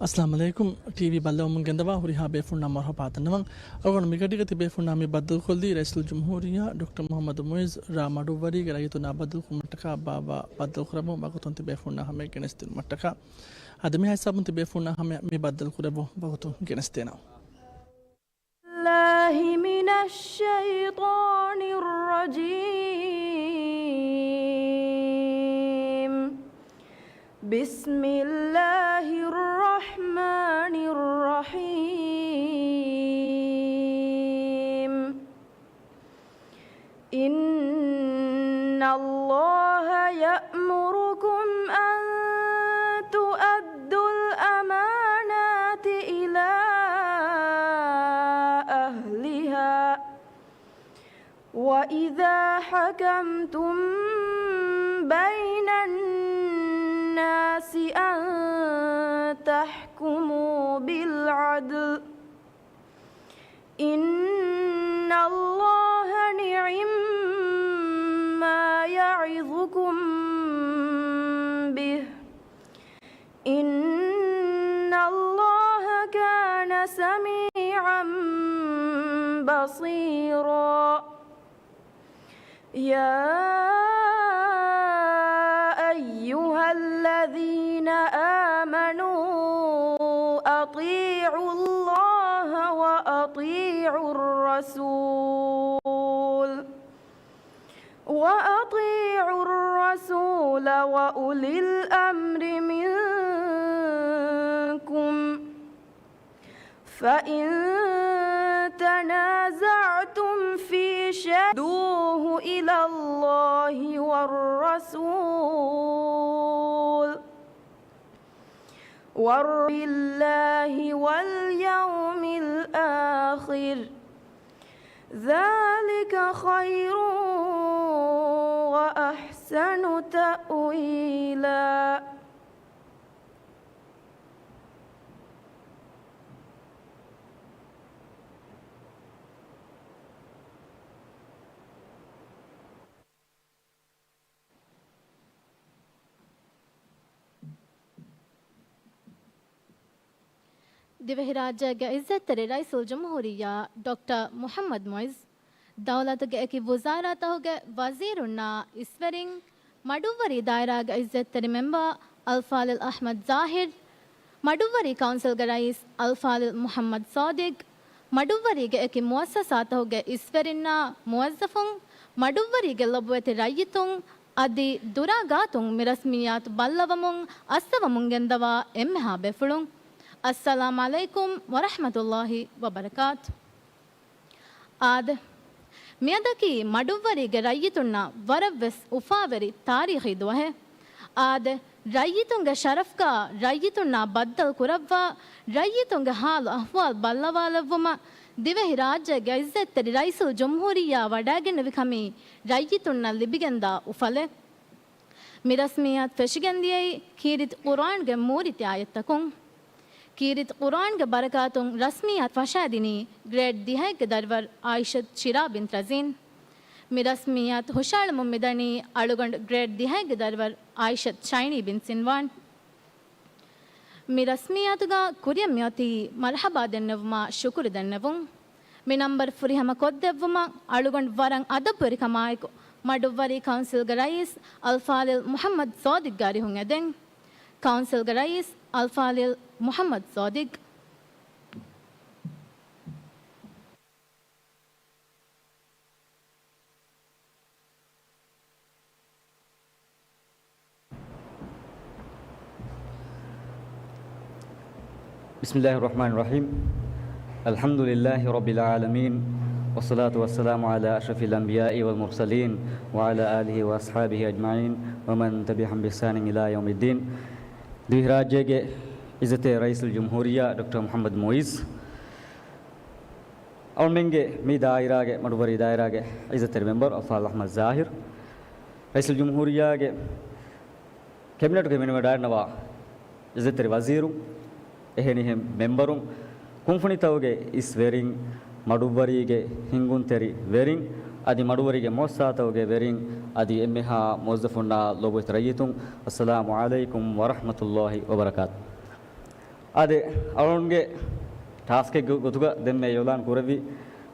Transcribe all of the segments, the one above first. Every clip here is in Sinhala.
अस्सलाम वालेकुम टीवी बल्ले उमन गंदवा हुरिहा बेफुन्ना मरहबा तनमन अगन मिगडिगति बेफुन्ना में बदल खोलदी रईसुल जमहूरिया डॉक्टर मोहम्मद मुइज रामडुवरी गरायतुना बदल खुमटका बाबा बदल खुरबो बगतुन बेफुन्ना हमें गणस्तिन मटका आदमी हिसाबुन बेफुन्ना हमें में बदल खुरबो बगतुन गणस्तेना الله من الشيطان الرجيم بسم الله الرحمن الرحيم إن الله يأمركم أن تؤدوا الأمانات إلى أهلها وإذا حكمتم بين الناس أن تحكموا بالعدل إن الله نعم ما يعظكم به إن الله كان سميعا بصيرا يا أيها الذين آمنوا أطيعوا الله وأطيعوا الرسول وأولي الأمر منكم فإن تنازعتم في شيء فردوه إلى الله والرسول بالله واليوم الآخر ذلك خير وأحسن تأويلا दिवहराजा इज़्ज़त रईसुल जमहूरिया डॉक्टर मोहम्मद मुइज दौलत की वज़ारत वज़ीरुन्ना इस्वरिंग मडुवरी दायरा इज़्ज़त मेंबर अल्फाल अहमद ज़ाहिर मडुवरी काउंसिल रईस अल्फाल मोहम्मद सौदिक मडुवरी की मुअस्ससात इस्वरिन्ना मुअज़्ज़फ़ुं मडुवरी लबुवत रय्यतुं अदि दुरागातुं मिरस्मियात बल्लवमुं अस्सवमुं गेंदवा एम्मेहा बेफुलुं अस्सलाम अलैकुम वरहमतुल्लाहि वबरकात आद मियादकी मडुवरी रय्यतुन्न वरव्वस उफावरी तारीखी दुहे आद रय्यतुंग शरफ का रय्यतुन्न बद्दल कुरव्वा रय्यतुंग हाल अहवाल बल्लवालव्वम दिवहि राज्य इज़्ज़त रईसुल जमहूरिया वडागिन विखमी रय्यतुन्न लिबिगंदा उफले मिरस्मियत फेशिगंदिये कीरित कुरान गे मूरित आयतकुं कीरित कुरान के बरकातुं रस्मियत फशादिनी ग्रेड 10 के दरवर आयशत शिरा बिन रज़ीन मिरस्मियत हुशाल मुमिदनी अड़ुगंड ग्रेड 10 के दरवर आयशत शाइनी बिन सिनवान मिरस्मियत का कुरियम्यति मरहबा दन्नवमा शुक्र दन्नवुं मि नंबर फुरिहम कोद्दवमा अड़ुगंड वरंग अदब परिकमायक मडुवरी काउंसिल रईस अल्फाल मोहम्मद सौदिक गारी हुंगदें काउंसिल रईस अल्फाल मोहम्मद सौदिक बिस्मिल्लाहिर्रहमानिर्रहीम अल्हम्दुलिल्लाहि रब्बिल आलमीन वस्सलातु वस्सलामु अला अशरफिल अंबियाइ वल मुरसलीन व अला आलिहि व अस्हाबिहि अजमाइन व मन तबिअहुम बिइहसानिन इला यौमिद्दीन दिवहराज्य इज़्ज़त रईसुल जमहूरिया डॉक्टर मोहम्मद मुइज और मेंगे मी दायरा के मडुवरी दायरा के इज़्ज़त मेंबर अल्फाल अहमद ज़ाहिर रईसुल जमहूरिया के कैबिनेट के मेंबर नवा इज़्ज़त वज़ीर eheni hem memberum kunfunitawge is wearing madubbarige hingunteri wearing adi madubbarige mossatawge wearing adi emmeha mozzafuna lobo tarayitun assalamu alaikum wa rahmatullahi wa barakatuh ade alunge task එක ගොතුක දෙන්නේ යොලාන් කුරවි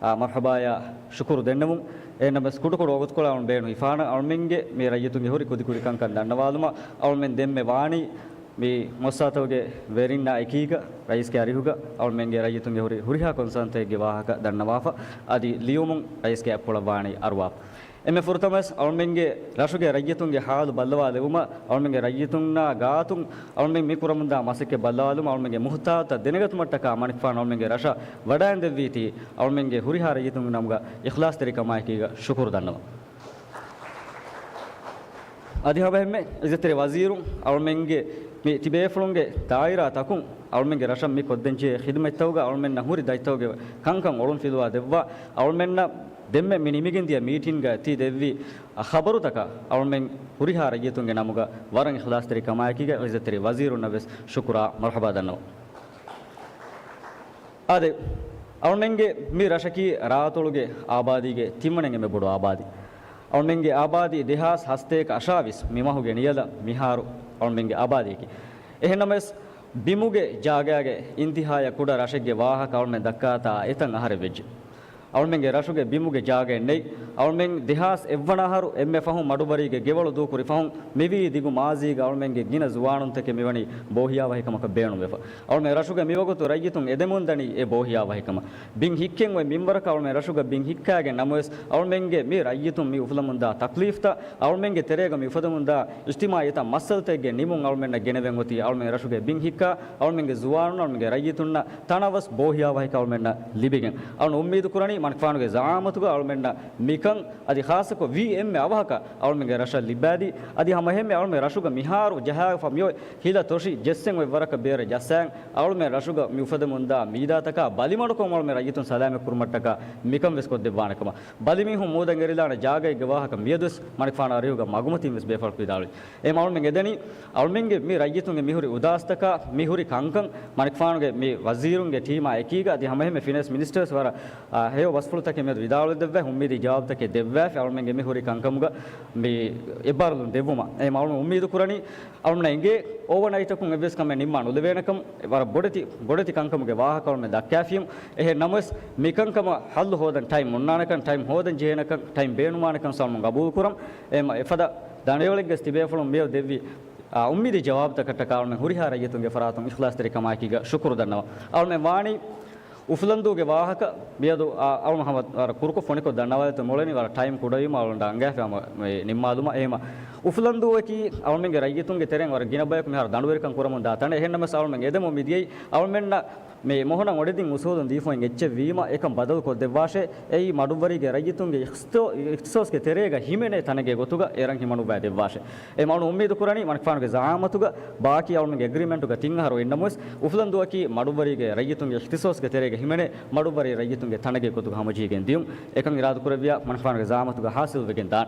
මර්හබාය ශුක්‍ර දෙන්නමු එනම ස්කුඩ කොට ඔගත් කොලා අවුන් බේනු ඉෆාන අවුන්ගේ මේ රජතුන්ගේ හොරි කුදි කුරි කංකන් දන්නවාලුම අවුන් මෙන් දෙන්නේ වාණි මේ මොස්සාතෝගේ වෙරින්නා එකීක රයිස්ගේ අරිහුග අවුන් මෙන්ගේ රජතුන්ගේ හොරි හුරිහා කොන්සන්තේගේ වාහක දන්නවාෆ আদি ලියුමුන් රයිස්ගේ අපොළ වාණි අරුවා එමෙ ෆුර්තමස් අවුන්ගේ රෂුගේ රජතුන්ගේ හාලු බල්ලවා ලෙවුම අවුන්ගේ රජතුන්නා ගාතුන් අවුන් මේ කුරමුන්දා මසකේ බල්ලාලුම අවුන්ගේ මුහතාත දෙනගතුමට්ටක මනිෆාන අවුන්ගේ රෂ වඩාන් දෙවීති අවුන්ගේ හුරිහා රජතුන්ගේ නම්ගා ඉඛලාස් තරිකමයි කීග ශුක්‍ර දන්නවා අධිහබෙම්මේ ඉජතේ වසීරුන් අවුන්ගේ මේ තිබේෆලුන්ගේ දායිරා තකුන් අවුන්ගේ රෂම් මේ කොද්දෙන්චේ ඛිදමත්තවග අවුන් නහුරි දයිතවගේ කංකම් ඔරුන් ෆිලවා දෙවවා අවුන් දෙම්මෙ මිනිමිගෙන් දිය මීටින් ගා ති දෙවි خبرو තක අවුන් මෙන් හුරිහා රජතුන්ගේ නමුග වරන් ඉඛලාස් තරිකමයි කීග ඉජතේ වසීරුන් නබස් ශුක්‍රා මර්හබා දන්නවා ආදේ අවුන් මෙන්ගේ මේ රෂකී රාතොළුගේ ආබාදීගේ තිම්මණෙන් මේ බොඩ ආබාදී අවුන් මෙන්ගේ ආබාදී දෙහාස් හස්තේක අශාවිස් මිමහුගේ නියල මිහාරු අවුන් මෙන්ගේ ආබාදීකි එහෙනමස් බිමුගේ ජාගයාගේ ඉන්තිහාය කුඩ රෂගේ වාහක අවුන් මෙන් දක්කාතා එතන් අහර වෙජ්ජ අවුන් මෙන්ගේ රෂුගේ බිමුගේ ජාගයෙන් නෙයි අවුන් මෙන් දෙහාස් එව්වනහරු එම්මෙ ෆහුන් මඩුබරීගේ ගෙවළු දූකුරි ෆහුන් මෙවි දිගු මාසීගේ අවුන් මෙන්ගේ ගින ජුවානුන් තක මෙවනි බෝහියා වහිකමක බේණු වෙෆ අවුන් මෙ රෂුගේ මිවගතු රජතුන් එදෙමුන් දනි ඒ බෝහියා වහිකම බින් හික්කෙන් ඔය මින්බරක අවුන් මෙ රෂුගේ බින් හික්කාගේ නමස් අවුන් මෙන්ගේ මේ රජතුන් මේ උෆලමුන්දා තක්ලීෆ්තා අවුන් මෙන්ගේ තෙරේග මේ උෆදමුන්දා ඉස්තිමායත මස්සල්තේගේ නිමුන් අවුන් මෙන්න ගෙනවෙන් ඔති අවුන් මෙ රෂුගේ බින් හික්කා අවුන් මෙන්ගේ ජුවානුන් අවුන් මෙන්ගේ රජතුන්නා තනවස් බෝහියා වහික අවුන් මෙන්න ලිබිගෙන් අවුන් උම්මීදු කුරණි මන්ෆානුගේ ජාමතුග අවුන් මෙන්න මිකන් අදි ખાસકો VM අවහක අවුන් මෙන්ගේ රෂ ලිබාදී අදි හැමෙම අවුන් මෙ රෂුග මිහාරු ජහා ෆමියෝ හිලා තොෂි ජෙස්සෙන් ඔය වරක බේර ජසන් අවුන් මෙ රෂුග මිඋෆදමුන්දා මීදාතක බලිමඩකෝ අවුන් මෙ රජතුන් සලාමෙ කුරුමට්ටක මිකම් වෙස්කොත් දෙවානකම බලිමි හු මෝදන් ගරිලාන ජාගයි ගවාහක මියදුස් මනිෆාන අරියුග මගුමතින් වෙස් බේෆල් පිදාලි එම අවුන් මෙන් එදෙනි අවුන් මෙන්ගේ මේ රජතුන්ගේ මිහුරි උදාස්තක මිහුරි කංකන් මනිෆානුගේ මේ වසීරුන්ගේ ටීමා එකීග අදි හැමෙම ෆිනන්ස් මිනිස්ටර්ස් වර හේව වස්ෆුලතක මේ විදාල දෙව්ව හුම්මේදී ජවාබ් තක දෙව්ව අවුන් මෙන්ගේ මිහුරි කංකමුග මේ එබාරුන් දෙවුම ඒ මවුන් උම්මීදු කුරණි අවුන් නයිගේ ඕවර්නයිට් එකුන් එවස් කම නිම්මාන උදවේනකම් වර බොඩති කංකමුගේ වාහක අවුන් මෙ දක්කාෆියම් එහෙ නමස් මිකංකම හල්ලු හොදන් ටයිම් මුන්නානකන් ටයිම් හොදන් ජේනකන් ටයිම් බේනුමානකන් සල්මුන් ගබූල් කුරම් එම එෆද දණයෝලෙක්ගේ ස්තිබේෆලුන් මෙව දෙවි උම්මීදී ජවාබ් තකට කාවුන් මෙ හුරිහා රජතුන්ගේ ෆරාතුන් ඉඛලාස් තරිකමයි කීග ශුක්‍ර දන්නවා අවුන් මෙ වාණි උෆලන්දුගේ වාහක මියදු අවුන් මහමද් අර කුරුක ෆොනිකෝ දන්නවලත මොලෙනි වර ටයිම් කුඩවීම අවුන් ඩංගාෆම මේ නිම්මාදුම එහෙම උෆලන්දුවකි අවුන් මෙන්ගේ රජතුන්ගේ තෙරෙන් වර ගිනබයක් මෙහර දඬුවරකම් කරමුන් දාතන එහෙන්නම සවුන් මෙන් එදෙමු මිදියයි අවුන් මෙන්න මේ මොහොන ඔඩෙදින් උසෝදන් දීෆෝන් එච්ච වීම එකම් බදල් කො දෙවාෂේ එයි මඩුබරිගේ රජතුන්ගේ ඉක්ස්තෝස්ගේ තෙරේග හිමෙනේ තනගේ ගොතුග එරන් හිමනු බෑ දෙවාෂේ ඒ මවුන් උම්මීදු කුරණි මන්ෆානුගේ ජාමතුග බාකි අවුන් මෙන්ගේ ඇග්‍රීමන්ටුග තින්හරු එන්නමුස් උෆලන්දුවකි මඩුබරිගේ රජතුන්ගේ ඉක්ස්තෝස්ගේ තෙරේග හිමෙනේ මඩුබරි රජතුන්ගේ තනගේ ගොතුග හමජීගෙන් දියුම් එකන් ඉරාදු කරවියා මන්ෆානුගේ ජාමතුග හාසිල් වෙගෙන් දාන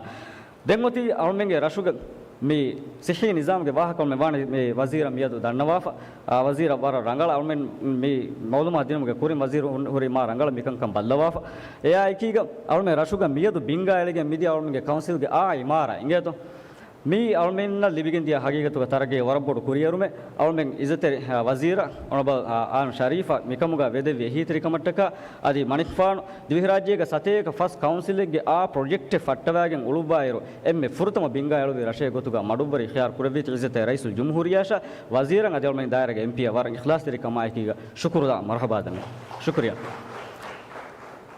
දෙන්ගොති අවුන් මෙන්ගේ රෂුග මේ සිහි නිසාම්ගේ වාහකවල මේ වාණ මේ වසීර මියදු දන්නවාෆ වසීර වර රංගල අවුන් මේ මෞලුමා දිනමුගේ කුරින් වසීර හොරි මා රංගල මිකංකම් බල්ලවාෆ එයා එකීග අවුන් මේ රෂුග මියදු බින්ගායලගේ මිදි අවුන් මෙන්ගේ කවුන්සිල්ගේ ආ ඉමාරා ඉංගේතෝ මේ අවුන් මෙන්න ලිබිගෙන් දිය හගීගතුක තරගේ වරබොඩ කුරියරුමේ අවුන් මෙන් ඉසතේ වසීර ඔනබ ආන් ශරීෆා මිකමුගා වෙදෙවි හීතරිකමට්ටක আদি මනික්ෆාන් දිවි රාජ්‍යයේ සතේක ෆස් කවුන්සිල්ගේ ආ ප්‍රොජෙක්ට් ෆට්ටවාගෙන් උළුබායරු එම්මෙ ෆුරුතම බින්ගායලු රෂේ ගොතුගා මඩුබරි ඛියාර කුරවි ඉසතේ රයිසුල් ජුම්හූරියාෂා වසීරන් අදල් මෙන් දායරගේ MP වර ඉඛලාස් තරිකමයි කීග ශුක්‍රුදා මර්හබා දන්නේ ශුක්‍රියා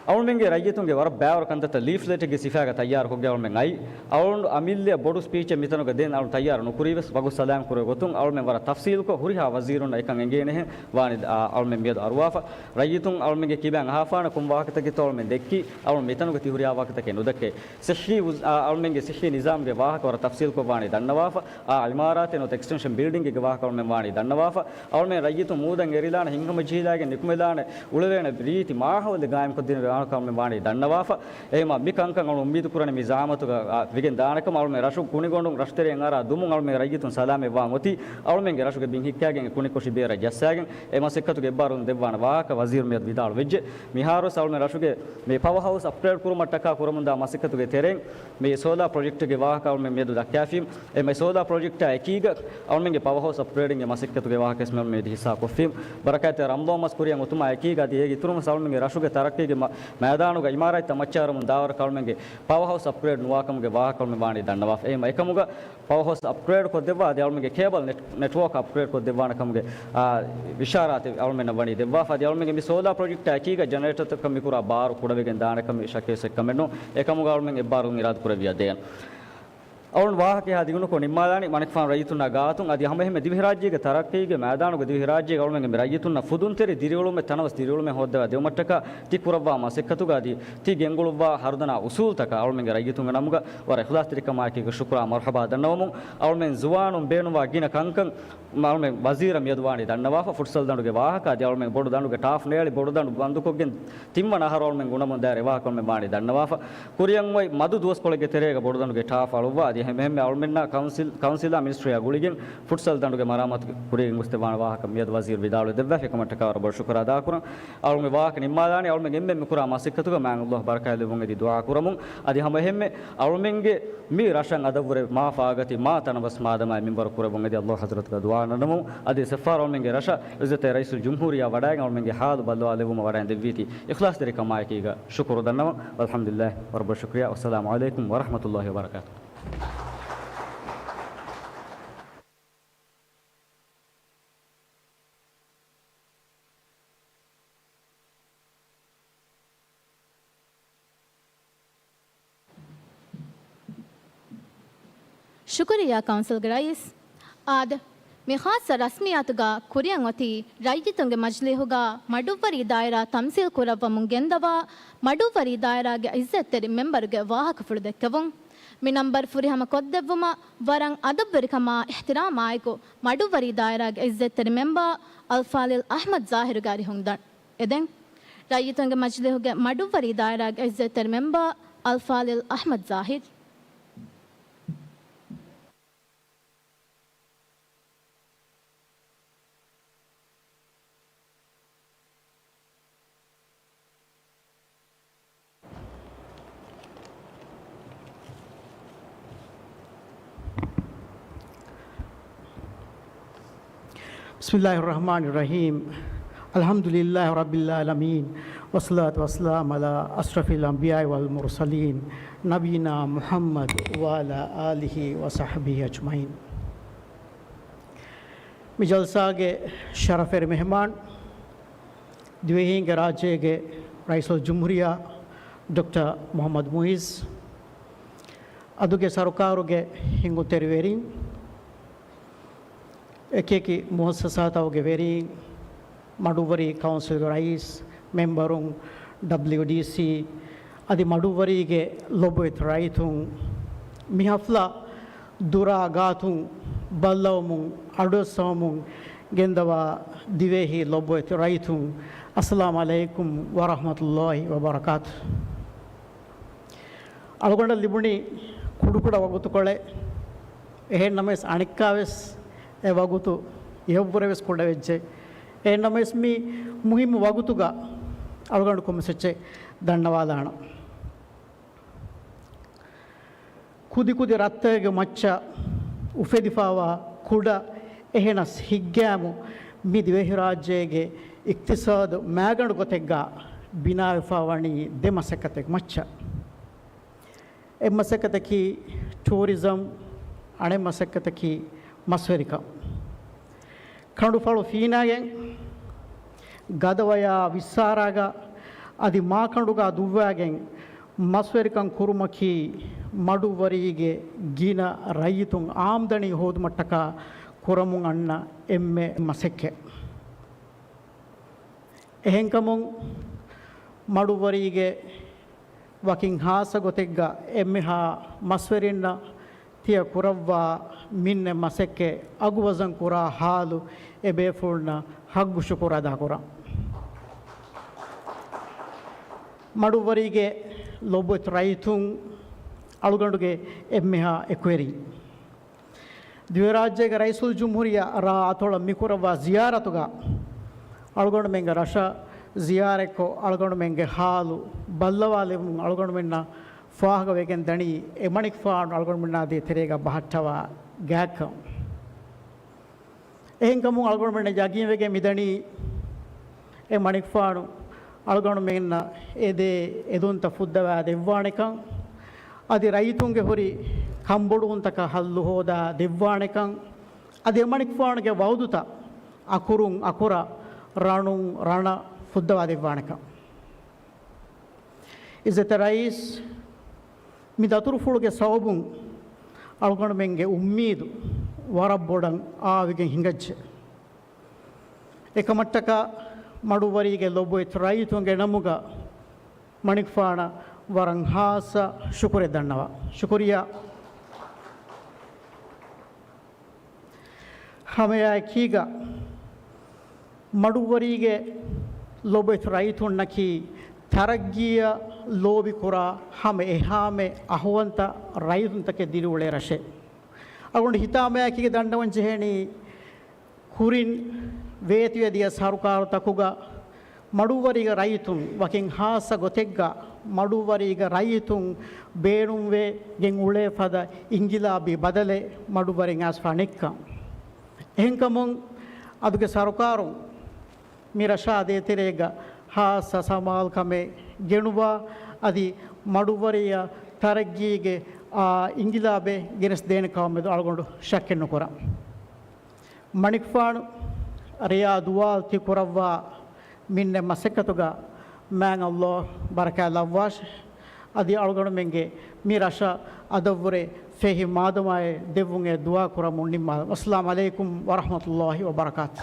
අවුන් මෙන්ගේ රජතුන්ගේ වර බෑවර කන්දත ලීෆ්ලෙට් එකේ සිෆාග තයාර කොග්ගේ අවුන් මෙන් අයි අවුන් අමිල්ලිය බොඩු ස්පීච් මිතනක දෙන් අවුන් තයාර නුකුරීවස් වගු සලාම් කුර ගොතුන් අවුන් මෙන් වර තෆ්සීල් කො හුරිහා වසීරුන් එකන් එගේ නෙහ වානි අවුන් මෙන් මියද අරුවාෆ රජතුන් අවුන් මෙන්ගේ කිබන් අහාෆාන කුම් වාකත ගේ තෝල් මෙන් දෙක්කි අවුන් මිතනක තිහුරියා වාකත ගේ නුදකේ සිහි අවුන් මෙන්ගේ සිහි නිසාම්ගේ වාහක වර තෆ්සීල් කො වානි දන්නවාෆ අල්මාරාතේ නොත එක්ස්ටෙන්ෂන් බිල්ඩින් ගේ වාහක අවුන් මෙන් වානි දන්නවාෆ අවුන් මෙන් රජතුන් මූදන් එරිලාන හිංගම ජීලාගේ නිකුමෙලාන උලවේන බ්‍රීති මාහවල ගායම් කොදින දානකම් මේ වාණි දන්නවාෆ එහෙම මිකංකන් අනු උම්මීද කුරණ මේ ජාමතුක විගෙන් දානකම අවුල් මේ රෂු කුණිගොඬුන් රෂ්ටරෙන් අර දුමුන් අවුල් මේ රයිතුන් සලාමේ වාන් ඔති අවුල් මෙන්ගේ රෂුගේ බින් හික්කයාගෙන් කුණි කොෂි බේර ජස්සයාගෙන් එම සෙක්කතුගේ එබ්බාරුන් දෙවවාන වාක වසීර් මෙත් විදාල වෙජ්ජ මිහාරොස් අවුල් මේ රෂුගේ මේ පවර් හවුස් අප්ග්‍රේඩ් කුරුමට්ටක කුරමුන්දා මසෙක්කතුගේ තෙරෙන් මේ සෝලා ප්‍රොජෙක්ට් එකේ වාහක අවුල් මේ මෙදු දක්යාෆීම් එමේ සෝලා ප්‍රොජෙක්ට් එකීග අවුල් මෙන්ගේ පවර් හවුස් අප්ග්‍රේඩින් ගේ මසෙක්කතුගේ වාහකස් මෙල් මේ දිසා කොෆීම් බරකත රම්දෝ මස්කුරියන් උතුමා එකීග දී ඒගේ ඉතුරුම සවුල් මෙන්ගේ රෂුගේ තරක්කීගේ මෑදානුගේ ඉමාරත් තමච්චාරමුන් දාවර කවුල් මෙන්ගේ පවර් හවුස් අප්ග්‍රේඩ් නුවාකමුගේ වාහක අවුල් මේ වාණි දන්නවා එහෙම එකමුග පවර් හවුස් අප්ග්‍රේඩ් කො දෙවා දී අවුල් මෙන්ගේ cable network upgrade ko devana kamge visharat almena bani devwa fa almenge mi solar project akiga generator to kamikura bar kudavegen dana kam shake se kamenno ekamu almenge barun irad kuraviya den අවුන් වාහකේ හදිගුණ කො නිම්මාදානි මණික්ෆාන් රයිතුනා ගාතුන් අදි හැම හැම දිවි රාජ්‍යයේ තරක්කීගේ මෑදානුගේ දිවි රාජ්‍යයේ ගවුලෙන් මේ රයිතුනා ෆුදුන් තෙරි දිරිවලුම තනවස් දිරිවලුම හොද්දවා දෙවමට්ටක ති කුරවවා මසෙක්කතුගාදී ති ගෙන්ගුලුවා හර්දනා උසූල් තක අවුල්මෙන් රයිතුන්ගේ නමුග වර ඉඛලාස් තිරිකමාකීගේ ශුක්‍රා මර්හබා දන්නවමු අවුල්මෙන් ජුවානුම් බේනුවා ගින කංකන් අවුල්මෙන් වසීර මියදුවානි දන්නවා ෆුට්සල් දඬුගේ වාහක අදි අවුල්මෙන් බොඩු දඬුගේ ටාෆ් නේලි බොඩු දඬු බන්දුකොගෙන් තිම්මන අහර අවුල්මෙන් ගුණමුන් දාරේ වාහකවුල්මෙන් වානි දන්නවා කුරියන් වයි මදු දුවස් කොලගේ තෙරේක බොඩු දඬුගේ ටාෆ් අලුවා අදි හැම හැම අවුල්මෙන් council ministry aguligen futsal danduge maramat kurigen mustebana wahaka miyad wazir vidalu devva fekamat kawar bor shukra da kuran awme wahaka nimmadani awme gemme mikura masikatuga man allah barakah lewunge di dua kuramun adi hama hemme awmenge mi rashan adavure ma faagati ma tanabas madama minbar kurabunge di allah hazrat ka dua nanamu adi safar awmenge rasha izzat raisul jumhuriya wadaga awmenge haal ballo alewuma wadan devviti ikhlas deri kamay kiga shukru danama alhamdulillah wa rabb shukriya wassalamu alaikum wa rahmatullahi wa barakatuh. शुक्रिया काउंसिल के रईस आद में खास रस्मियातुगा कुरियन वती रईतुंगे मजले होगा मडुवरी दायरा तमसील कुरव मुंगेंदवा मडुवरी दायरा गे इज्जत तेरे मेंबर गे वाहक फुर्देकवुं में नंबर फुरी हम कोद्देवुमा वरंग अदब्बरी कमा इहतिराम आयको मडुवरी दायरा गे इज्जत तेरे मेंबर अल्फालिल अहमद जाहिर गारी होंदन एदें रईतुंगे मजले होगा मडुवरी दायरा गे इज्जत तेरे मेंबर अल्फालिल अहमद जाहिर बिस्मिल्लाहिर्रहमानिर्रहीम अल्हम्दुलिल्लाहि रब्बिल आलमीन वस्सलातु वस्सलाम अला अशरफिल अंबिया वल मुरसलीन नबीना मुहम्मद व अला आलिहि व सहबिहि अजमईन मी जलसागे शरफेर मेहमान द्वेहिंगे राज्यगे रईसुल जुम्हुरिया डॉक्टर मोहम्मद मुइज़ अदुगे सरकारुगे हिंगु तेरिवेरिं एक मुहस्ससातवगे वेरी मडुवरी काउंसिल रईस मेंबरुं WDC अदि मडुवरीगे लोबोयत रईतुं मिहफ्ला दुरा गातुं बल्लवमुं अडुसमुं गेंदवा दिवेही लोबोयत रईतुं अस्सलामु अलैकुम व रहमतुल्लाहि व बरकातुहु अलगोंड लिबुनी कुडुकुड वगुतुकोळे एहे नमेस अणिक्कावेस ए वगुतु एव्वरेवेस कुडवेज्जे ए नमेस मी मुहिम वगुतुगा अलगोंड कोमसेच्चे ಧನ್ಯವಾದಾಣ ಕುದಿ ಕುದಿ ರತ್ತೆಗೆ ಮಚ್ಚ ಉಫೆದಿಫಾವ ಕುಡ ಎಹೆನಸ್ ಹಿಗ್ಗ್ಯಾಮು ಮಿದಿ ವೆಹಿ ರಾಜ್ಯಗೆ ಇಕ್ತಿಸಾದ್ ಮ್ಯಾಗಂಡು ಗೊತೆಗ್ಗ ಬಿನಾವಿಫಾವಣಿ ದೆಮಸೆಕತೆಗೆ ಮಚ್ಚ ಎಮ್ಮಸೆಕತಕಿ ಟೂರಿಸಂ ಅಣೆ ಮಸೆಕತಕಿ ಮಸ್ವೆರಿಕ ಕಂಡು ಫಾಳು ಫೀನಾಗೆ ಗದವಯ ವಿಸ್ಸಾರಾಗ ಅದಿ ಮಾಕಂಡುಗ ದುವ್ವಾಗೆಂ ಮಸ್ವೆರಿಕಂ ಕುರುಮಕಿ ಮಡುವರಿಗೆ ಗಿನ ರೈತುಂ ಆಮ್ದಣಿ ಹೋದ ಮಟ್ಟಕ ಕುರಮುಂ ಅಣ್ಣ ಎಮ್ಮೆ ಮಸೆಕ್ಕೆ ಎಹೆಂಕಮುಂ ಮಡುವರಿಗೆ ವಕಿಂ ಹಾಸ ಗೊತೆಗ್ಗ ಎಮ್ಮೆ ಹಾ ಮಸ್ವೆರಿನ್ನ ತಿಯ ಕುರವ್ವ ಮಿನ್ನೆ ಮಸೆಕ್ಕೆ ಅಗುವಜಂ ಕುರ ಹಾಲು ಎ ಬೇಫುಳ್ನ ಹಗ್ಗು ಶುಕುರದ ಕುರ ಮಡುವರಿಗೆ ಲೊಬ್ಬೊತ್ ರೈತುಂ ಅಳುಗಂಡುಗೆ ಎಮ್ಮೆಹ ಎಕ್ವೆರಿ ದ್ವಿರಾಜ್ಯಗ ರೈಸುಲ್ ಜುಮ್ಹೂರಿಯ ರಾ ಅಥೋಳ ಮಿಕುರವ ಜಿಯಾರತುಗ ಅಳುಗಂಡು ಮೆಂಗೆ ರಶ ಜಿಯಾರೆಕ್ಕೊ ಅಳುಗಂಡು ಮೆಂಗೆ ಹಾಲು ಬಲ್ಲವಾಲೆ ಅಳುಗಂಡು ಮೆನ್ನ ಫಾಹಗವೆಗೆನ್ ದಣಿ ಎಮಣಿಕ್ ಫಾಣು ಅಳುಗಂಡು ಮೆನ್ನಾದಿ ತೆರೆಗ ಬಹಟ್ಟವ ಗ್ಯಾಕ එහෙන්කමු අල්ගොණ මෙන්න යගීවගේ මිදණි ඒ මණික්ෆාණු අල්ගොණ මෙන්න එදේ එදුන්ත ෆුද්දවා දෙව්වාණකම් අදි රයිතුන්ගේ හොරි කම්බොඩුන්තක හල්ලු හෝදා දෙව්වාණකම් අදි මණික්ෆාණුගේ වෞදුත අකුරුන් අකුර රණුන් රණ ෆුද්දවා දෙව්වාණකම් ඉස්සත රයිස් මි දතුරු ෆුළුගේ සවබුන් අල්ගොණ මෙන්ගේ උම්මීදු ವರಬ್ಬೊಡಂ ಆವಿಗೆ ಹಿಂಗಜ್ಜೆ ಏಕಮಟ್ಟಕ ಮಡುವರಿಗೆ ಲೊಬ್ಬೊಯ್ತು ರೈತುಂಗೆ ನಮುಗ ಮಣಿಕ್ಫಾಣ ವರಂ ಹಾಸ ಶುಕುರೆ ದಣ್ಣವ ಶುಕುರಿಯ ಹಮೆಯ ಕೀಗ ಮಡುವರಿಗೆ ಲೊಬ್ಬೊಯ್ತು ರೈತುಣ್ಣಕಿ ತರಗ್ಗಿಯ ಲೋಬಿ ಕುರ ಹಮೆ ಎಹಾಮೆ ಅಹುವಂತ ರೈತುಂತಕ್ಕೆ ದಿರುವುಳೆ ರಶೆ ಅಗೊಂಡು ಹಿತಾಮಯಾಕಿಗೆ ದಂಡವಂಚ ಹೇಳಿ ಹುರಿನ್ ವೇತಿಯದಿಯ ಸರ್ಕಾರ ತಕುಗ ಮಡುವರಿಗ ರೈತುಂ ವಕಿಂ ಹಾಸ ಗೊತೆಗ್ಗ ಮಡುವರಿಗ ರೈತುಂ ಬೇಣುವೆ ಗೆಂ ಉಳೆ ಪದ ಇಂಗಿಲಾಬಿ ಬದಲೆ ಮಡುವರಿಗ ಆಸ್ಫಾಣಿಕ್ಕ ಹೆಂಕಮುಂ ಅದಕ್ಕೆ ಸರ್ಕಾರಂ ಮಿರಶಾದೆ ತೆರೆಗ ಹಾಸ ಸಮಾಲ್ ಕಮೆ ಗೆಣುವ ಅದಿ ಮಡುವರಿಯ ತರಗ್ಗಿಗೆ ಇಂಗಿಲಾಬೆ ಗೆನಸ್ ದೇಣ ಕಾಮೆದು ಅಳಗೊಂಡು ಶಕ್ಕೆನ್ನು ಕೊರ ಮಣಿಕ್ಫಾಣು ರಿಯಾ ದುವಾಲ್ ತಿ ಕೊರವ್ವ ಮಿನ್ನೆ ಮಸೆಕ್ಕತುಗ ಮ್ಯಾಂಗ್ ಅಲ್ಲೋ ಬರಕ ಲವ್ವಾಶ್ ಅದಿ ಅಳಗೊಂಡು ಮೆಂಗೆ ಮೀರಶ ಅದವ್ವರೆ ಫೆಹಿ ಮಾದಮಾಯೆ ದೆವ್ವುಂಗೆ ದುವಾ ಕೊರ ಮುನ್ನಿಮ್ಮ ಅಸ್ಸಲಾಮ್ ಅಲೈಕುಂ ವರಹಮತುಲ್ಲಾಹಿ ವಬರಕಾತ್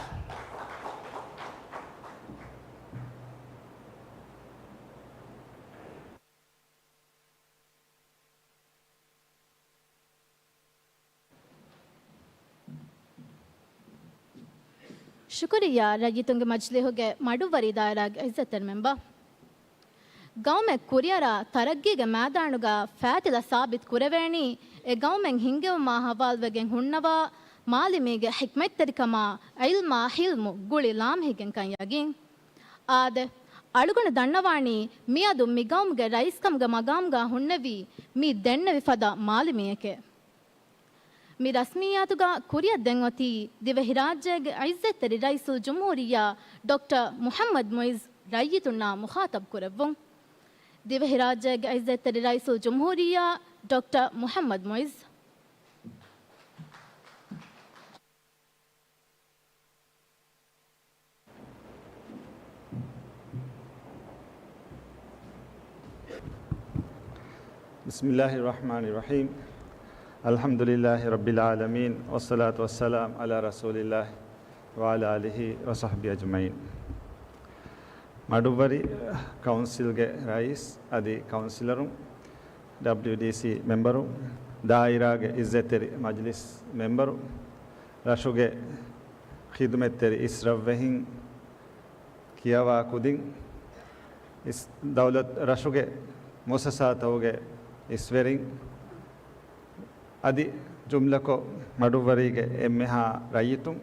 ಶುಕ್ರಿಯಾ ರಜಿತುಂಗೆ ಮಜ್ಲಿಹುಗೆ ಮಡುವರಿ ದಾಯರಾಗ ಇಜ್ಜತರ್ ಮೆಂಬ ಗೌಮೆ ಕುರಿಯರ ತರಗ್ಗಿಗೆ ಮ್ಯಾದಾಣುಗ ಫ್ಯಾತಿಲ ಸಾಬಿತ್ ಕುರವೇಣಿ ಎ ಗೌಮೆಂಗ್ ಹಿಂಗೆವ ಮಾ ಹವಾಲ್ವೆಗೆ ಹುಣ್ಣವ ಮಾಲಿಮಿಗೆ ಹಿಕ್ಮೆತ್ತರಿಕಮ ಇಲ್ಮ ಹಿಲ್ಮು ಗುಳಿ ಲಾಮ್ ಹಿಗೆನ್ ಕೈಯಾಗಿ ಆದೆ ಅಳುಗುಣ ದಣ್ಣವಾಣಿ ಮಿಯದು ಮಿಗೌಮ್ಗೆ ರೈಸ್ಕಮ್ಗ ಮಗಾಮ್ಗ ಹುಣ್ಣವಿ ಮಿ ದೆಣ್ಣವಿ ಫದ ಮಾಲಿಮಿಯಕೆ ಮಿ ರಸ್ಮಿಯಾತುಗ ಕುರಿಯ ದೆಂಗೊತಿ ದಿವೆ ಹಿರಾಜ್ಯಗೆ ಐಜ್ಜೆತ್ತರಿ ರೈಸುಲ್ ಜುಮ್ಹೂರಿಯಾ ಡಾಕ್ಟರ್ ಮುಹಮ್ಮದ್ ಮೊಯ್ಸ್ ರಯ್ಯಿತುನ್ನ ಮುಖಾತಬ್ ಕುರವ್ವು ದಿವೆ ಹಿರಾಜ್ಯಗೆ ಐಜ್ಜೆತ್ತರಿ ರೈಸುಲ್ ಜುಮ್ಹೂರಿಯಾ ಡಾಕ್ಟರ್ ಮುಹಮ್ಮದ್ ಮೊಯ್ಸ್ ಬಿಸ್ಮಿಲ್ಲಾಹಿರ್ ರಹಮಾನಿರ್ ರಹೀಮ್ ಅಲ್ಹಮ್ದುಲಿಲ್ಲಾಹಿ ರಬ್ಬಿಲ್ ಆಲಮೀನ್ ವಸ್ಸಲಾತು ವಸ್ಸಲಾಮ್ ಅಲಾ ರಸೂಲಿಲ್ಲಾಹಿ ವಅಲಾ ಆಲಿಹಿ ವಸಹ್ಬಿ ಅಜ್ಮೈನ್ ಮಡುವರಿ ಕೌನ್ಸಿಲ್ಗೆ ರೈಸ್ ಅದಿ ಕೌನ್ಸಿಲರು WDC ಮೆಂಬರು ದಾಯಿರಾಗೆ ಇಜ್ಜೆತೆರಿ ಮಜ್ಲಿಸ್ ಮೆಂಬರು ರಶುಗೆ ಖಿದ್ಮೆತ್ತೆರಿ ಇಸ್ರವ್ವೆಹಿಂ ಕಿಯವಾ ಕುದಿಂ ಇಸ್ ದೌಲತ್ ರಶುಗೆ ಮುಸಸಾತವುಗೆ ಇಸ್ವೆರಿಂ ಅದಿ ಜುಮ್ಲಕೊ ಮಡುವರಿಗೆ ಎಮ್ಮೆಹಾ ರೈತುಂ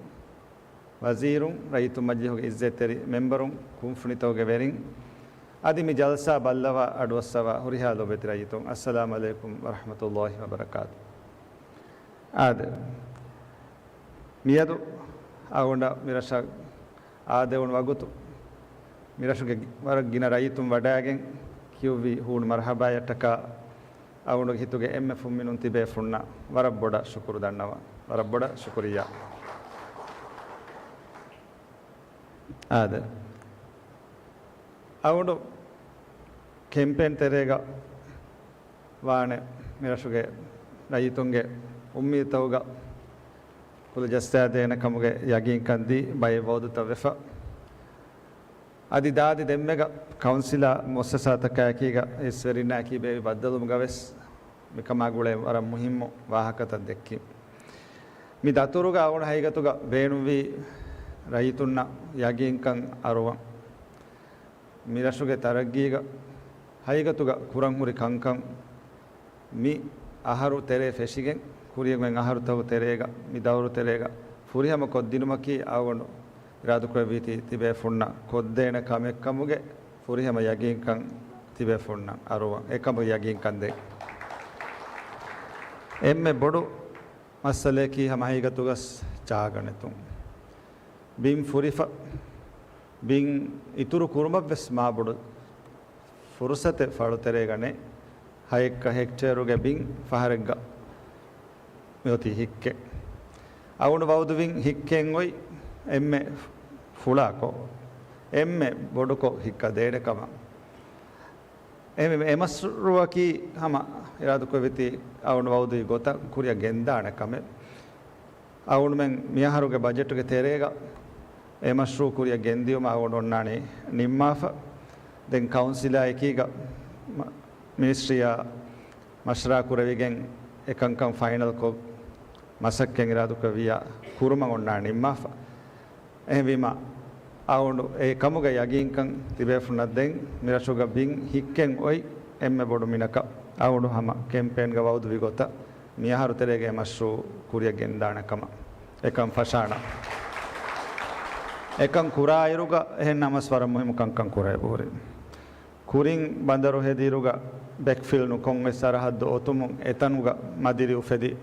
ವಜೀರುಂ ರೈತು ಮಜ್ಲಿಹುಗೆ ಇಜ್ಜೆತೆರಿ ಮೆಂಬರುಂ ಕುಂಫುಣಿತವುಗೆ ವೆರಿಂ ಅದಿ ಮಿ ಜಲ್ಸಾ ಬಲ್ಲವ ಅಡ್ವಸ್ಸವ ಹುರಿಹಾಲು ಬೆತಿ ರೈತುಂ ಅಸ್ಸಲಾಮು ಅಲೈಕುಂ ವರಹಮತುಲ್ಲಾಹಿ ವಬರಕಾತು ಆದೆ ಮಿಯದು ಆಗೊಂಡ ಮಿರಶ ಆದೆವಣ ವಗುತು ಮಿರಶುಗೆ ವರಗಿನ ರೈತುಂ ವಡಾಗೆಂ ಕಿವ್ವಿ ಹೂಣ್ ಮರ್ಹಬಾಯಟಕ ಅವನಿಗೆ ಹಿತುಗೆ ಎಮ್ಮೆ ಫುಮ್ಮಿನುನ್ ತಿಬೆ ಫುಣ್ಣ ವರಬ್ಬೊಡ ಶುಕುರು ದಣ್ಣವ ವರಬ್ಬೊಡ ಶುಕುರಿಯ ಆದೆ ಅವನು ಕೆಂಪೇನ್ ತೆರೆಗ ವಾಣೆ ಮಿರಶುಗೆ ರೈತುಂಗೆ ಉಮ್ಮೀತವುಗ ಕುಲು ಜಸ್ತಾದೇನ ಕಮುಗೆ ಯಗೀನ್ ಕಂದಿ ಬೈ ಬೋದು ತವೆಫ ಅದಿ ದಾದಿ ದೆಮ್ಮೆಗ ಕೌನ್ಸಿಲ ಮೊಸ್ಸಸಾತಕಾಕೀಗ ಇಸ್ವೆರಿನಾಕಿ ಬೇವಿ ಬದ್ದಲು ಮುಗವೆಸ್ ಮಿಕಮಾಗುಳೆ ವರ ಮುಹಿಮ್ಮು ವಾಹಕತ ದೆಕ್ಕಿ ಮಿ ದತುರುಗ ಅವಣ ಹೈಗತುಗ ಬೇಣುವಿ ರೈತುನ್ನ ಯಗೀಂಕಂ ಅರುವ ಮಿರಶುಗೆ ತರಗ್ಗೀಗ haigatuga kurang huri kankam mi aharu tere feshigen kuriyen aharu taw terega mi dawru terega furihama koddinumaki awonu iradu kweviti tibe funna koddena kamekkamuge furihama yagin kan tibe funna aruwa ekamu yagin kande emme bodu masaleki hama haigatugas chaaganetun bim furifa bin ituru kurumabes ma bodu fursate falu teregane hayekka hektaruge bin faharegga මෙoti hikke අවුණු බෞද්ධවින් හික්කෙන් ඔයි එම්මෙ ෆුලාකෝ එම්මෙ බොඩකෝ හික්ක දෙඩකම එමෙ එමස්රුවකි හම ඉරාදුකෝ වෙති අවුණු බෞද්ධි ගොත කුරිය ගෙන්දානකම අවුණු මෙන් මියහරුගේ බජට් එක තෙරේග එමස්රු කුරිය ගෙන්දියම අවුණු ඔන්නානේ නිම්මාෆ දැන් කවුන්සිලා එකීග මිනිස්ට්‍රියා මෂරා කුරවිගෙන් එකංකම් ෆයිනල් කෝ masakken iraduka via kuruma onna nimmafa ehvima awundu e kamuga yaginkan tibefuna den mirashuga bin hikken oi emme bodu minaka awundu hama campaign ga waudu vigota miyaharu terege masru kuriya gendana kama ekam fashana ekam kura iruga ehen namaswara muhimu kankan kuray bore kurin bandaru hediruga backfill nu konge sarahaddu otumun etanuga madiri ufedi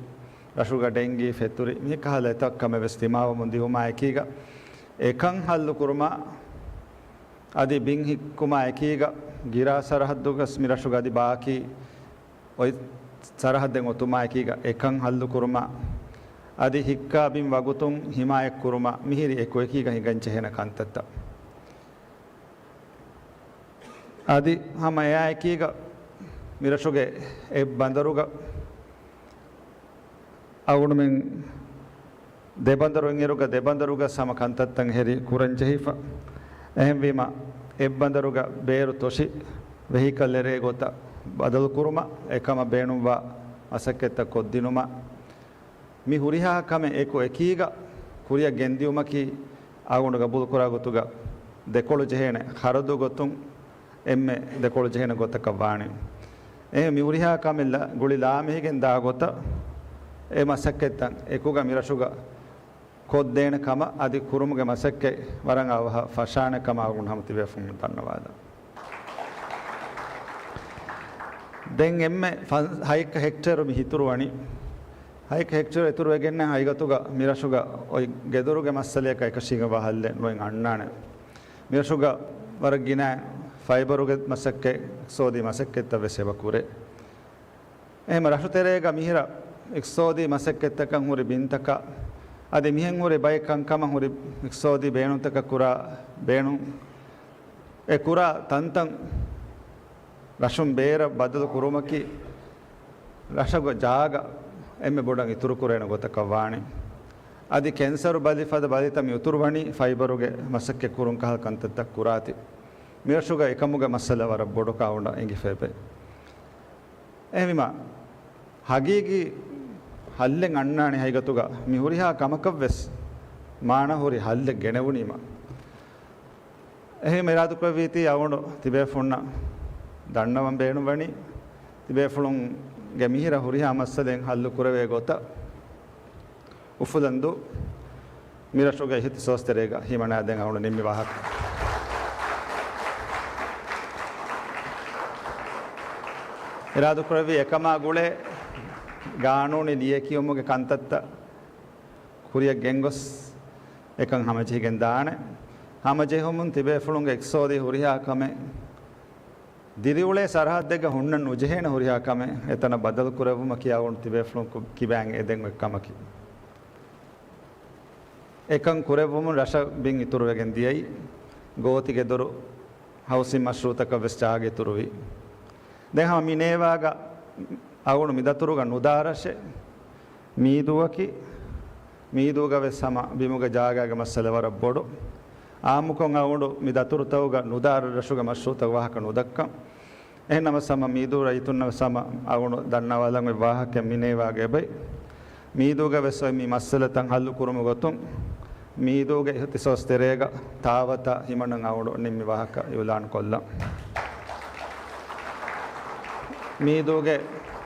rashuga dengi feturi mi kahala takkame vestimawa mundi huma ekiga ekan hallu kurma adi bin hikkuma ekiga gira sarahadduga rashuga adi baaki oi sarahadden otuma ekiga ekan hallu kurma adi hikka bin wagutun hima ek kurma mihiri eko ekiga higanche hena kantatta adi hama ya ekiga mirashuge e bandaruga awunu men debandaru engeruga debandaruga sama kantattan heri kuranjehifa ehem vima ebbandaruga beeru toshi vehicle ere gota badal kuruma ekama beenumwa asaketta koddinuma mi huriha kame eko ekiga kuriya gendiumaki awunuga bulkura gotuga dekolu jehene haradu gotun emme dekolu jehene gotaka waani mi huriha kame guli laamehen da gota e masakketan ekuga mirashuga koddena kama adi kurumuge masakke waranga awha fashana kama agun hamti befun dannawada den emme hayek hectare mi hituru ani hayek hectare eturu egenna haygatuga mirashuga oi gedoruge massale ka ekashiga bahalle noen annane mirashuga waragina fiberuge masakke sodi masakke taveseba kure ehma rashuterega mihira exodi masakketakan huri bintaka ade mihen huri baykan kama huri exodi beenutaka kura beenu e kura tantan rashum beera badal kurumaki rashago jaga emme bodan ituru kurena gotaka waani adi cancer bali fada balita mi uturwani fiberuge masakke kurun kahal kantatta kurati mirashuga ekamuga masala wara bodoka unda engi febe ehima hagigi hallen annani haygatuga mi huriha kamakavves maana huri halle genevunima ehe meradu kweviti awunu tibe funna dannawan beenu wani tibe fulun gemihira huriha massalen hallu kurave gota ufulandu mirashuga hit sosterega himana den awunu nimmi wahak meradu kwevi ekama gule gaanoni liyekiyomuge kantatta kuriya gengos ekan hamaje gen daane hamaje homun tibe fulunge exodi huriha kame diriule sarhad dega hunnan ujehena huriha kame etana badal kuravuma kiyawun tibe fulun kibang eden ekkamaki ekan kuravum rasha bin ituru wegen diyai goti gedoru housing mashrutaka vestage turuvi den hama minewaga awunu midaturuga nudarashe miiduga vesama bimuga jaagaga masalawara bodu aamukon awunu midaturu tawga nudar rashuga mashruta wahaka nudakka ehnama sama miidura itunna sama awunu dannawalan we wahaka minewaage bay miiduga veso mi masalatan hallu kurumu gotun miiduga ihtisos terega tawata himanan awunu nimmi wahaka yulan kolla මීදුගේ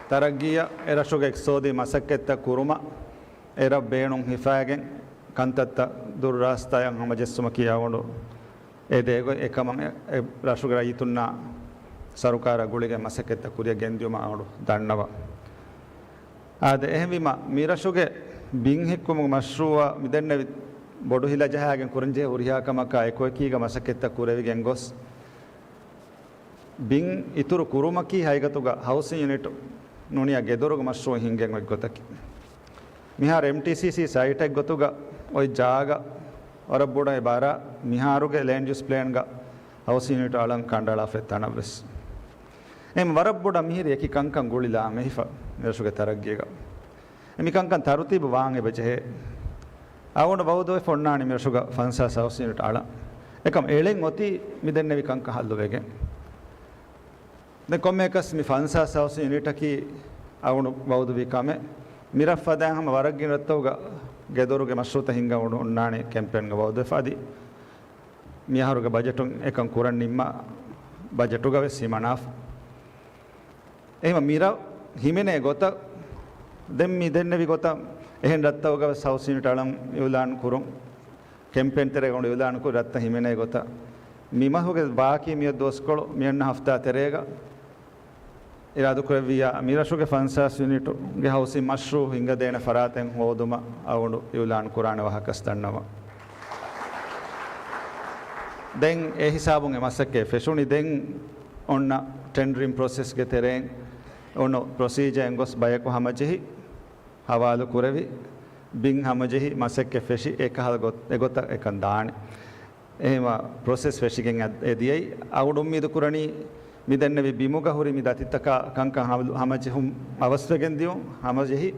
තරගිය එරශුගේ සෝදී මසක්කෙත්ත කුරුම එර බේනුම් හිෆාගෙන් කන්තත්ත දුර්රාස්තයන් හම ජෙස්සුම කියාවොඩු ඒ දේගො එකම රශුගේ රයිතුන්නා සරුකාර ගුලිගේ මසක්කෙත්ත කුරිය ගෙන්දියුම අවුඩු දන්නවා ආද එහෙමිම මීරශුගේ බින් හික්කුම මශ්රුවා මිදෙන්න බොඩු හිලා ජහාගෙන් කුරංජේ උරියාකමක එකෝ කීග මසක්කෙත්ත කුරෙවිගෙන් ගොස් බින් ඉතුරු කුරුමකී හයිගතුග හවුසින් යුනිට් නුනියා ගෙදොරුග මශ්රුව හින්ගෙන් වෙක් ගොතකි මිහාර MTCC සයිට් එක ගොතුග ඔය ජාග වරබ්බොඩයි බාර මිහාරුගේ ලෑන්ඩ් යූස් ප්ලෑන් ග හවුසින් යුනිට් අලං කණ්ඩාලා ෆෙත්තනවස් එම් වරබ්බොඩ මිහිර යකි කංකං ගොලිලා මෙහිෆ මෙරසුගේ තරග්ගියග එමි කංකං තරුතිබ වාංගෙ බජේ අවුණ බෞද්ධ ෆොන්නානි මෙරසුග ෆන්සා හවුසින් යුනිට් අලං එකම එලෙන් ඔති මිදෙන්න විකංක හල්ලු වෙගෙන් දැන් කොම්මේකස් මි ෆන්සා හවුසින් යුනිට් කි අවුණ බෞද්ධ විකම මිරෆදාන් හම වරග්ගින රත්තෝග ගෙදොරුගේ මශ්රුත හින්ගා උණු උන්නානේ කැම්පේන් ග බෞද්ධ ෆාදි මියහරුගේ බජටුන් එකං කුරන් නිම්ම බජටුග වෙසීමනාෆ් එහෙම මිර හිමනේ ගොත දෙම් මි දෙන්නවි ගොත එහෙන් රත්තවග හවුසින් යුනිට් අලං යුලාන් කුරුම් කැම්පේන් තරේ ගොණ යුලාන් කුර රත්ත හිමනේ ගොත මිමහුගේ ಬಾಕಿ මිය දොස්කොළ මියන්න හෆ්තා තරේග ඉරාදු කරවියා මිරශුගේ ෆන්සාස් යුනිට් ගේ හවුසින් මශ්රු හින්ග දේන ෆරාතෙන් හෝදුම අවුණු යුලාන් කුරාන වහකස් දන්නවා දැන් ඒ හිසාබුන් එමසකේ ෆෙෂුනි දැන් ඔන්න ටෙන්ඩරින් ප්‍රොසෙස් ගේ තරෙන් ඔන්න ප්‍රොසීජර් එන්ගොස් බයක හමජෙහි හවාලු කුරවි බින් හමජෙහි මසකේ ෆෙෂි එකහල් ගොත් එගොත එකන් දාන එහෙම ප්‍රොසෙස් ෆෙෂිගෙන් එදියයි අවුඩුම් මිද කුරණි මිදන්න වි බිමුග හුරි මිදතිත්තක කංකං හමජෙහුම් අවස්වගෙන් දියු හමජෙහි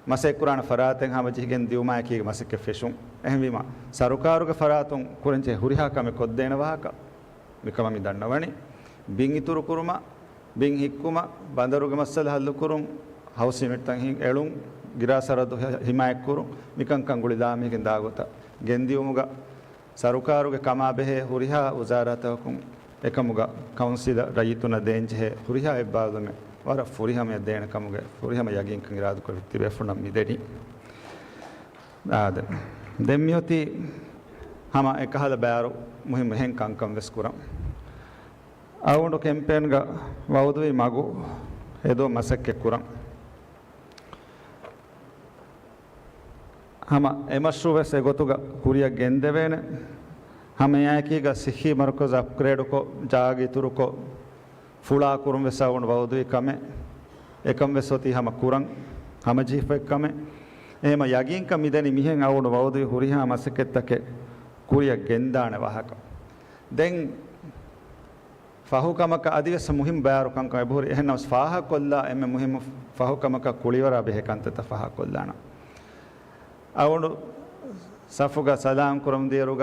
මසෙක් කුරාන ෆරාතෙන් හමජෙහිගෙන් දියුමා කීග මසකේ ෆෙෂුම් එහෙම විම සරුකාරුගේ ෆරාතුන් කුරංචේ හුරිහා කම කොද්දේන වහක විකම මි දන්නවනි බින් ඉතුරු කුරුම බින් හික්කුම බඳරුගේ මස්සල හල්ලු කුරුම් හවුස් යුනිට් තන් හින් එළුම් ගිරාසරදු හිමායක් කුරුම් මිකංකං ගුලි දාමිකින් දාගොත ගෙන්දියුමුග සරුකාරුගේ කමා බෙහෙ හුරිහා වසාරතවකුම් එකමුග කවුන්සිල රයිතුන දේන්ජේ හුරිහා එබ්බාදුමේ වර ෆුරිහම දේන කමුගේ ෆුරිහම යගින් කන් ඉරාදු කර විත්ති බෙෆුනම් මිදෙඩි ආද දෙම්මියොති හම එකහල බෑරු මුහිම හෙන් කංකම් වෙස් කුරම් අවුණු කැම්පේන් ග වවුදුයි මගු එදෝ මසක්කෙ කුරම් හම එමශ්රු වෙස් එගොතුග කුරිය ගෙන්දෙවේන හම යකීග සිහි මර්කස් අප්ග්‍රේඩ් කො ජාගි තුරුකො ෆුලා කුරුම් වෙස අවුණු වවුදුයි කම එකම් වෙසොති හම කුරම් හම ජීෆ එක්කම එහෙම යගින් ක මිදෙනි මිහෙන් අවුණු වවුදුයි හුරිහා මසකෙත්තකේ කුරිය ගෙන්දාන වහක දැන් ෆහුකමක අදිවස මුහිම් බෑරු කංක එබුරි එහෙනම් ෆාහ කොල්ලා එමෙ මුහිම් ෆහුකමක කුලිවරා බෙහෙකන්තත ෆාහ කොල්ලාන අවුණු සෆුග සලාම් කුරම් දියරුග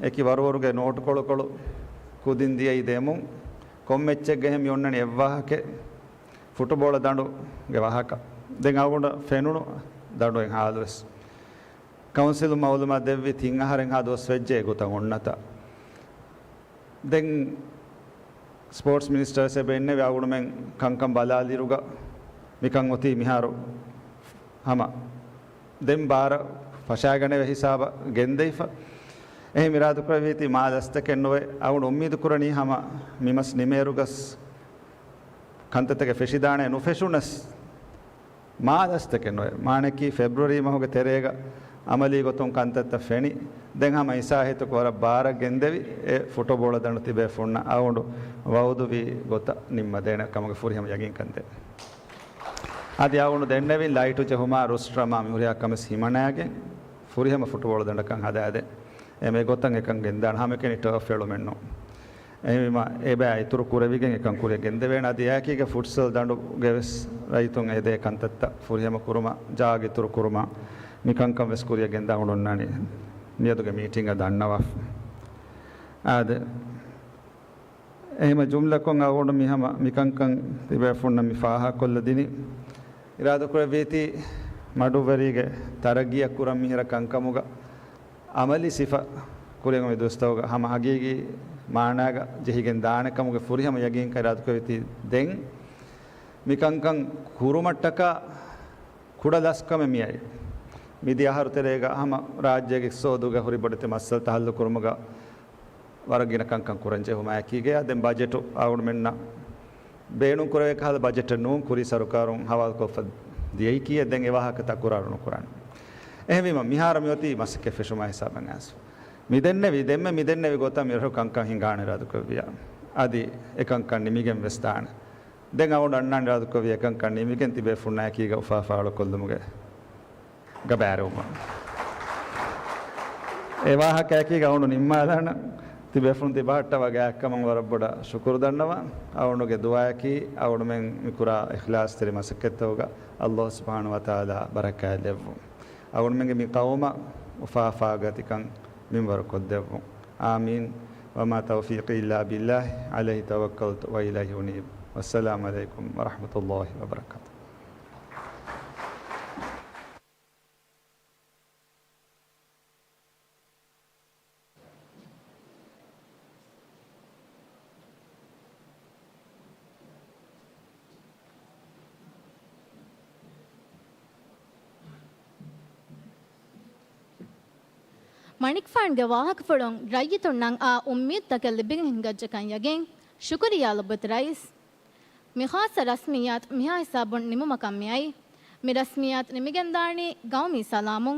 එකි වරවරුගේ නෝට් කොළකොළු කුදින් දියයි දෙමුන් කොම්මෙච්චෙක් ගෙහෙම යොන්නනි එව්වාහකේ ෆුට්බෝල දඬු ගේ වහක දැන් අවුණු ෆෙනුණු දඬුෙන් හාලුස් කවුන්සිල් මවුලුමා දෙවි තින් අහරෙන් හදොස් වෙජ්ජේ ගොතන් ඔන්නත දැන් ස්පෝර්ට්ස් මිනිස්ටර් සෙබෙන්නේ වවුණු මෙන් කංකම් බලාලිරුග මිකන් ඔති මිහාරු හම දෙම් බාර ෆෂාගනේ හිසාබ ගෙන්දෙයිෆ එහි මිරාදු ප්‍රවීති මාදස්තකෙන් නොවේ අවුණු උම්මීදු කුරණී හම මිමස් නිමේරුගස් කන්තතක ෆෙෂිදානේ නුෆෙෂුනස් මාදස්තකෙන් නොවේ මානකී ෆෙබ්‍රුවරි මහුගේ තෙරේග අමලී ගොතුන් කන්තත්ත ෆෙනි දැන් හම ඉසාහිත කොර බාර ගෙන්දෙවි ඒ ෆොටෝ බෝල දණු තිබේ ෆොන්න අවුණු වවුදු වි ගොත නිම්ම දෙන කමගේ ෆුරිහම යගින් කන්තේ ආදී අවුණු දෙන්නවින් ලයිටු චහුමා රුස්ට්‍රමා මිහුරියා කම සීමනාගේ ෆුරිහම ෆොටෝ බෝල දණකන් හදාද එමේ ගොතන් එකන් ගෙන්දාන හැම කෙනි ටර්ෆ් එළු මෙන්නෝ එහිම ඒ බෑ ඉතුරු කුරවිගෙන් එකන් කුරේ ගෙන්ද වේන ආදී යකීගේ ෆුට්සල් දඬු ගෙවස් රයිතුන් ඒ දේ කන්තත්ත ෆුරිහම කුරුමා ජාගේ ඉතුරු කුරුමා මිකංකම් වෙස් කුරිය ගෙන්දා උණොන්නානේ නියතුගේ මීටිංග දන්නවා ආද එහෙම ජුම්ලකොන් අවුණ මිහම මිකංකම් තිබේ ෆොන්න මි ෆාහ කොල්ල දිනි ඉරාදු කර වේති මඩුවරිගේ තරගිය කුරම් මිහිර කංකමුග අමලි සිෆා කුරෙන් මේ දොස්තවග හම හගීගේ මානාග ජෙහිගෙන් දානකමුගේ ෆුරිහම යගින් කරාදු කර වේති දෙන් මිකංකං කුරුමට්ටක කුඩදස්කම මියයි මිදි ආහාර තෙරේග අහම රාජ්‍යයේ සෝදුග හොරි බඩතේ මස්සල් තහල්ල කුරුමග වරගින කංකං කුරංජේ හොම ඇකීගේ දැන් බජට් ආවුන මෙන්න බේණු කුරේ කහල බජට් නූන් කුරි සරකාරුන් හවල් කොෆ දියයි කී දැන් එවහක තකුරාරුණු කුරාන එහෙම මිහාර මියති මස්කේ ෆෙෂුම හිසාබන් ඇස් මිදෙන්නේ මිදෙන්නේ විගොත මිරහ කංකං හිඟාන රාදු කවියා আদি එකංකන් නිමිගෙන් වෙස්තාන දැන් අවුන් අන්නන් රාදු කවිය එකංකන් නිමිගෙන් තිබේ ෆුන්නා කීග උෆාෆාල කොල්ලමුගේ ගබෑරුම ඒවාහ කෑකී ගවුණු නිම්මාදාන තිබෙෆුන් තිබාට්ට වගේ අක්කමන් වරබ්බොඩ ශුකුරු දන්නවා අවුණුගේ දුආයකි අවුණු මෙන් මිකුරා ඉඛලාස් තෙරි මසකෙත්තෝග අල්ලාහ් සුබ්හානහු වතාලා බරකා දෙවු අවුණු මෙන්ගේ මි කවම උෆාෆාගතිකන් මින්වර කොද්දෙවු ආමීන් وما توفيقي إلا بالله عليه توكلت وإليه أنيب والسلام عليكم ورحمة الله وبركاته ಮಣಿಕ್ ಫಾಂಡ್ಗೆ ವಾಹಕ ಫಳೊಂಗ್ ರೈಯಿತುನ್ ನಂಗ್ ಆ ಉಮ್ಮೀದ್ ತಕೆ ಲಿಬಿಂಗ್ ಹಿಂಗಜ್ಜಕನ್ ಯಗೆಂಗ್ ಶುಕ್ರಿಯಾ ಲುಬತ್ ರೈಸ್ ಮಿಖಾಸ ರಸ್ಮಿಯಾತ್ ಮಿಹಾ ಹಿಸಾಬುನ್ ನಿಮು ಮಕಮ್ಮಿಯೈ ಮಿ ರಸ್ಮಿಯಾತ್ ನಿಮಿಗೆನ್ ದಾಣಿ ಗೌಮಿ ಸಲಾಮುಂ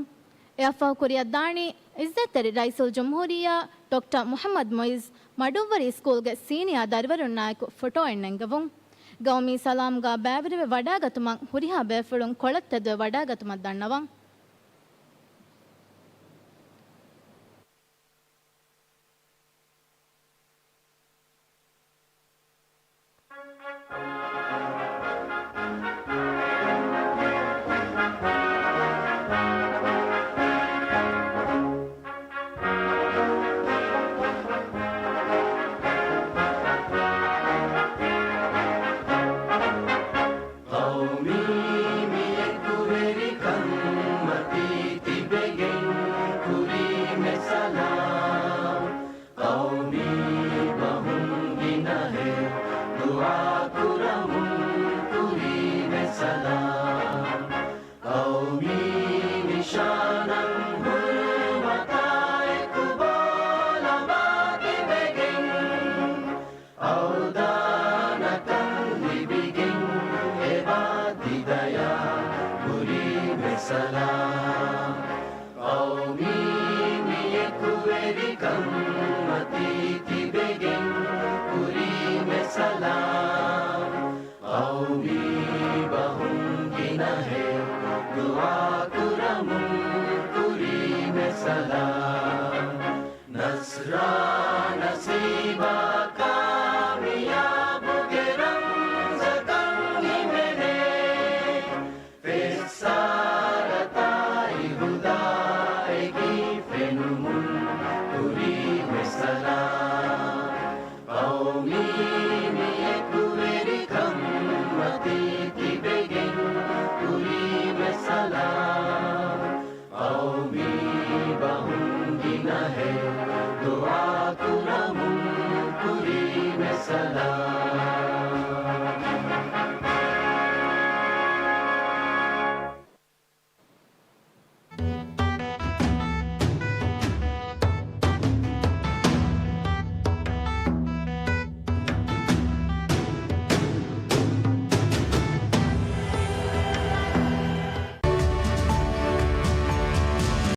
ಎಫಾ ಕುರಿಯತ್ ದಾಣಿ ಇಜ್ಜತ್ ತೆರಿ ರೈಸುಲ್ ಜುಮ್ಹೂರಿಯಾ ಡಾಕ್ಟರ್ ಮುಹಮ್ಮದ್ ಮೊಯಿಜ್ ಮಡುವರಿ ಸ್ಕೂಲ್ಗೆ ಸೀನಿಯಾ ದರ್ವರುನ್ Nayak photo ಎಣ್ಣೆಂಗವುಂ ಗೌಮಿ ಸಲಾಮ್ಗಾ ಬ್ಯಾವರಿವೆ ವಡಾಗತುಮಂ ಹುರಿಹಾ ಬೇಫಳುಂಗ್ ಕೊಳತ್ತದ ವಡಾಗತುಮದ್ ದಣ್ಣವಂ Salam, Qaumi miyekuverikam.